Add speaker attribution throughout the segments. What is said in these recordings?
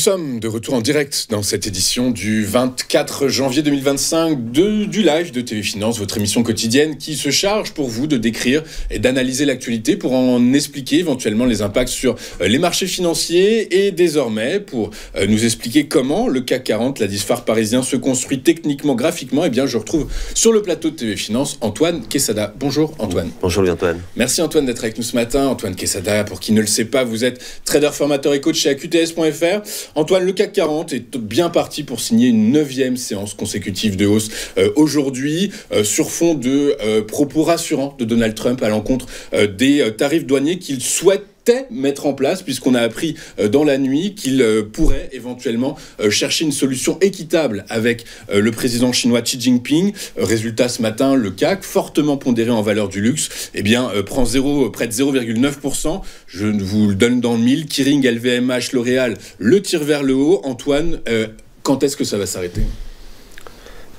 Speaker 1: sommes de retour en direct dans cette édition du 24 janvier 2025 du live de TV Finance, votre émission quotidienne qui se charge pour vous de décrire et d'analyser l'actualité pour en expliquer éventuellement les impacts sur les marchés financiers et désormais pour nous expliquer comment le CAC 40, l'indice phare parisien, se construit techniquement, graphiquement. Eh bien, je retrouve sur le plateau de TV Finance Antoine Quesada. Bonjour Antoine.
Speaker 2: Bonjour Antoine.
Speaker 1: Merci Antoine d'être avec nous ce matin. Antoine Quesada, pour qui ne le sait pas, vous êtes trader, formateur et coach chez AQTS.fr. Antoine, le CAC 40 est bien parti pour signer une 9e séance consécutive de hausse aujourd'hui sur fond de propos rassurants de Donald Trump à l'encontre des tarifs douaniers qu'il souhaite mettre en place, puisqu'on a appris dans la nuit qu'il pourrait éventuellement chercher une solution équitable avec le président chinois Xi Jinping. Résultat, ce matin, le CAC, fortement pondéré en valeur du luxe, eh bien, prend près de 0,9%. Je vous le donne dans le mille. Kering, LVMH, L'Oréal le tire vers le haut. Antoine, quand est-ce que ça va s'arrêter ?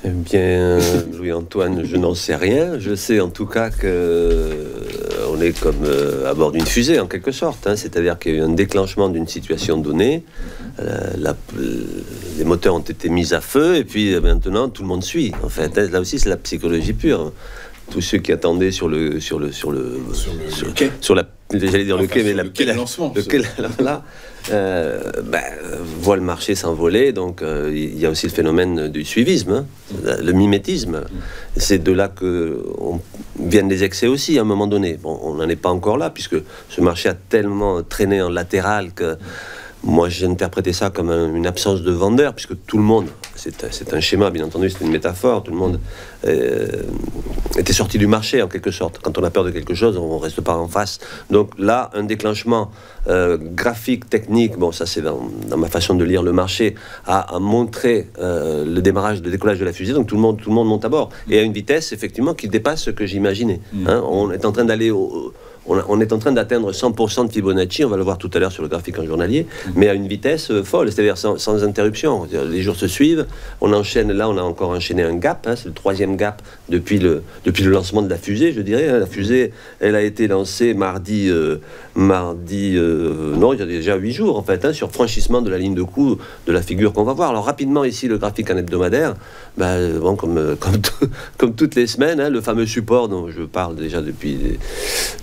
Speaker 2: Eh bien, Louis-Antoine, je n'en sais rien. Je sais en tout cas qu'on est comme à bord d'une fusée, en quelque sorte. C'est-à-dire qu'il y a eu un déclenchement d'une situation donnée. Les moteurs ont été mis à feu et puis maintenant, tout le monde suit. En fait, là aussi, c'est la psychologie pure. Tous ceux qui attendaient sur la, j'allais dire le quai, mais le lancement, là, voit le marché s'envoler. Donc il y a aussi le phénomène du suivisme, le mimétisme. C'est de là que viennent les excès aussi à un moment donné. Bon, on n'en est pas encore là puisque ce marché a tellement traîné en latéral que moi j'ai interprété ça comme une absence de vendeur, puisque tout le monde, c'est un schéma bien entendu, c'est une métaphore, tout le monde était sorti du marché en quelque sorte. Quand on a peur de quelque chose, on ne reste pas en face. Donc là, un déclenchement graphique, technique, bon ça c'est dans ma façon de lire le marché, a montré le démarrage, le décollage de la fusée, donc tout le monde monte à bord. Et à une vitesse effectivement qui dépasse ce que j'imaginais. On est en train d'aller on est en train d'atteindre 100% de Fibonacci, on va le voir tout à l'heure sur le graphique en journalier, mais à une vitesse folle, c'est-à-dire sans interruption. Les jours se suivent, on enchaîne, là on a encore enchaîné un gap, c'est le 3e gap depuis le lancement de la fusée, je dirais. La fusée, elle a été lancée mardi, non, il y a déjà 8 jours en fait, sur franchissement de la ligne de coup de la figure qu'on va voir. Alors rapidement ici, le graphique en hebdomadaire, bon, comme toutes les semaines, le fameux support dont je parle déjà depuis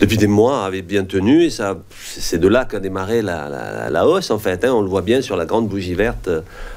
Speaker 2: des mois avait bien tenu, et ça, c'est de là qu'a démarré la hausse en fait. On le voit bien sur la grande bougie verte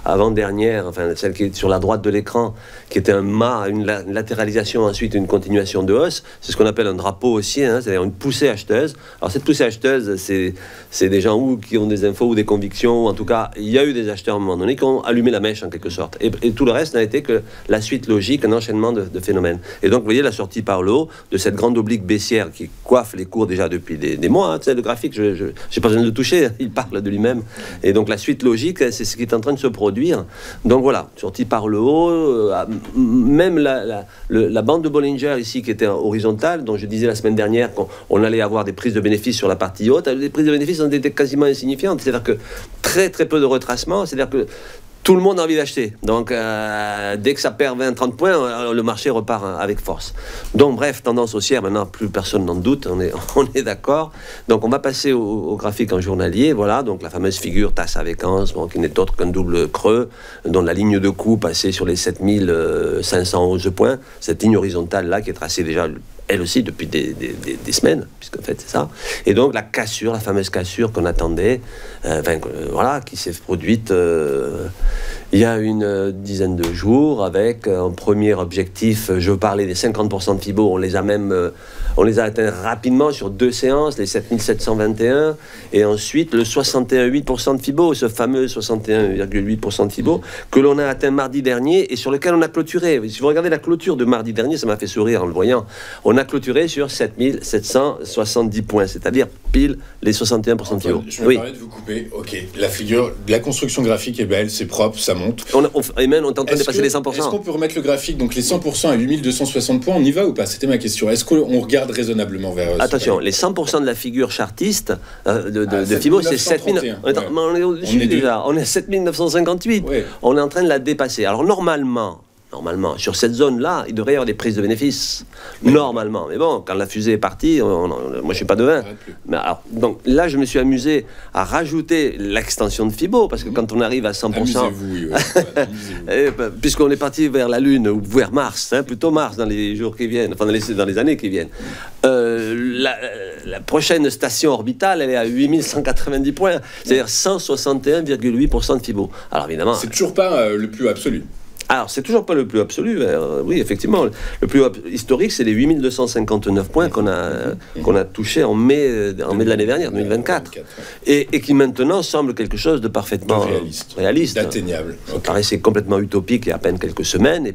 Speaker 2: avant-dernière, enfin celle qui est sur la droite de l'écran, qui était un mât, une latéralisation, ensuite une continuation de hausse. C'est ce qu'on appelle un drapeau haussier, c'est-à-dire une poussée acheteuse. Alors cette poussée acheteuse, c'est des gens qui ont des infos ou des convictions, ou en tout cas il y a eu des acheteurs à un moment donné qui ont allumé la mèche en quelque sorte, et tout le reste n'a été que la suite logique, un enchaînement de phénomènes. Et donc vous voyez la sortie par le haut de cette grande oblique baissière qui coiffe les cours déjà depuis des mois. Le graphique, je n'ai pas besoin de le toucher, il parle de lui-même. Et donc la suite logique, c'est ce qui est en train de se produire. Donc voilà, sortie par le haut, même la bande de Bollinger ici qui était horizontale, dont je disais la semaine dernière qu'on allait avoir des prises de bénéfices sur la partie haute, les prises de bénéfices ont été quasiment insignifiantes. C'est-à-dire que très peu de retracement, c'est-à-dire que tout le monde a envie d'acheter. Donc, dès que ça perd 20-30 points, le marché repart avec force. Donc, bref, tendance haussière, maintenant, plus personne n'en doute, on est d'accord. Donc, on va passer au graphique en journalier. Voilà, donc la fameuse figure tasse à séquence, qui n'est autre qu'un double creux, dont la ligne de coup passée sur les 7511 points. Cette ligne horizontale-là, qui est tracée déjà, elle aussi, depuis des semaines, puisqu'en fait, c'est ça. Et donc, la cassure, la fameuse cassure qu'on attendait, voilà, qui s'est produite il y a une dizaine de jours, avec un premier objectif, je parlais des 50% de Fibo, on les a atteints rapidement sur 2 séances, les 7721, et ensuite le 61,8% de Fibo, ce fameux 61,8% de Fibo, que l'on a atteint mardi dernier, et sur lequel on a clôturé. Si vous regardez la clôture de mardi dernier, ça m'a fait sourire en le voyant, on a clôturé sur 7770 points, c'est-à-dire pile les 61% de Fibo.
Speaker 1: Je me permets de vous couper. Ok, la construction graphique est belle, c'est propre, ça monte.
Speaker 2: Et même on est en train de dépasser les 100%.
Speaker 1: Est-ce qu'on peut remettre le graphique, donc les 100% à 8260 points, on y va ou pas? C'était ma question. Est-ce qu'on regarde raisonnablement vers...
Speaker 2: Attention, les 100% de la figure chartiste de Fibo, c'est 7000... On est au-dessus déjà, on est à 7958. Oui. On est en train de la dépasser. Alors normalement, normalement. Sur cette zone-là, il devrait y avoir des prises de bénéfices, normalement. Mais bon, quand la fusée est partie, moi je suis pas devin. Mais alors, donc là, je me suis amusé à rajouter l'extension de Fibo, parce que quand on arrive à 100%, amusez-vous. Puisqu'on est parti vers la Lune, ou vers Mars, hein, plutôt Mars dans les jours qui viennent, enfin dans les années qui viennent, la prochaine station orbitale, elle est à 8190 points, c'est-à-dire 161,8% de Fibo. Alors évidemment...
Speaker 1: C'est toujours pas le plus absolu.
Speaker 2: Alors, c'est toujours pas le plus absolu. Oui, effectivement, le plus historique, c'est les 8259 points qu'on a touchés en mai de l'année dernière, 2024. Et qui maintenant semble quelque chose de parfaitement réaliste.
Speaker 1: D'atteignable.
Speaker 2: Ça paraissait complètement utopique il y a à peine quelques semaines,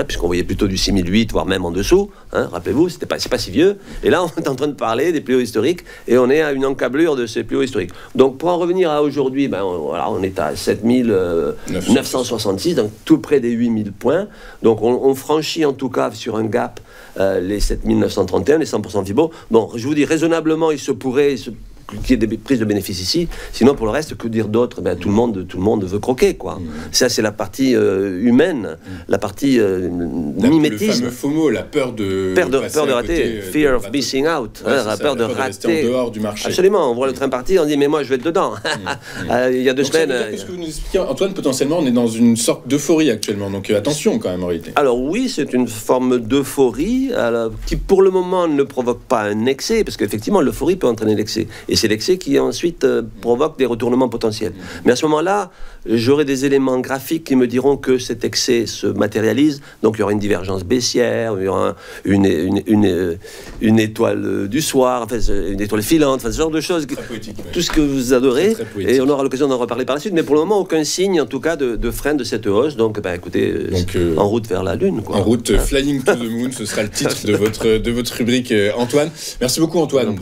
Speaker 2: puisqu'on voyait plutôt du 6008, voire même en dessous. Hein, rappelez-vous, c'est pas si vieux. Et là, on est en train de parler des plus hauts historiques, et on est à une encablure de ces plus hauts historiques. Donc, pour en revenir à aujourd'hui, voilà, on est à 7966, donc tout près des 8000 points. Donc on franchit en tout cas sur un gap les 7931, les 100% Fibo. Bon, je vous dis, raisonnablement, il se pourrait qu'il y ait des prises de bénéfices ici. Sinon, pour le reste, que dire d'autre? Tout le monde veut croquer, quoi. Ça, c'est la partie humaine, la partie mimétisme.
Speaker 1: Le fameux FOMO, la peur de
Speaker 2: rater, fear of missing out, la peur de rester
Speaker 1: en dehors du marché.
Speaker 2: Absolument, on voit le train partir, on dit mais moi je vais être dedans. Il y a 2 semaines.
Speaker 1: Qu'est-ce que vous nous expliquez, Antoine? Potentiellement, on est dans une sorte d'euphorie actuellement, donc attention quand même en réalité.
Speaker 2: Alors oui, c'est une forme d'euphorie qui pour le moment ne provoque pas un excès, parce qu'effectivement l'euphorie peut entraîner l'excès. Et c'est l'excès qui ensuite provoque des retournements potentiels. Mais à ce moment-là, j'aurai des éléments graphiques qui me diront que cet excès se matérialise. Donc il y aura une divergence baissière, il y aura une étoile du soir, enfin, une étoile filante, enfin, ce genre de choses.
Speaker 1: Poétique,
Speaker 2: tout ce que vous adorez. Et on aura l'occasion d'en reparler par la suite. Mais pour le moment, aucun signe, en tout cas, de frein de cette hausse. Donc, écoutez, en route vers la Lune, quoi.
Speaker 1: En route, Flying to the Moon, ce sera le titre de votre rubrique, Antoine. Merci beaucoup, Antoine,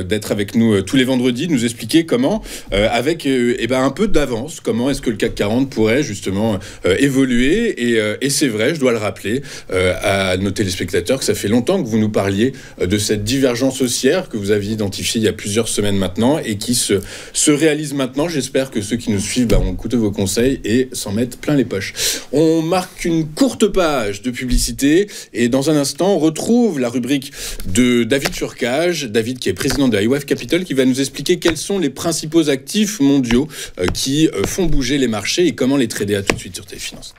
Speaker 1: d'être avec nous tous les vendredis, de nous expliquer comment, avec un peu d'avance, comment est-ce que le CAC 40 pourrait justement évoluer. Et c'est vrai, je dois le rappeler à nos téléspectateurs, que ça fait longtemps que vous nous parliez de cette divergence haussière que vous aviez identifiée il y a plusieurs semaines maintenant et qui se réalise maintenant. J'espère que ceux qui nous suivent ont écouté vos conseils et s'en mettent plein les poches. On marque une courte page de publicité et dans un instant, on retrouve la rubrique de David Turcage. David qui est président de IWF Capital, qui va nous expliquer quels sont les principaux actifs mondiaux qui font bouger les marchés et comment les trader. À tout de suite sur Téléfinance.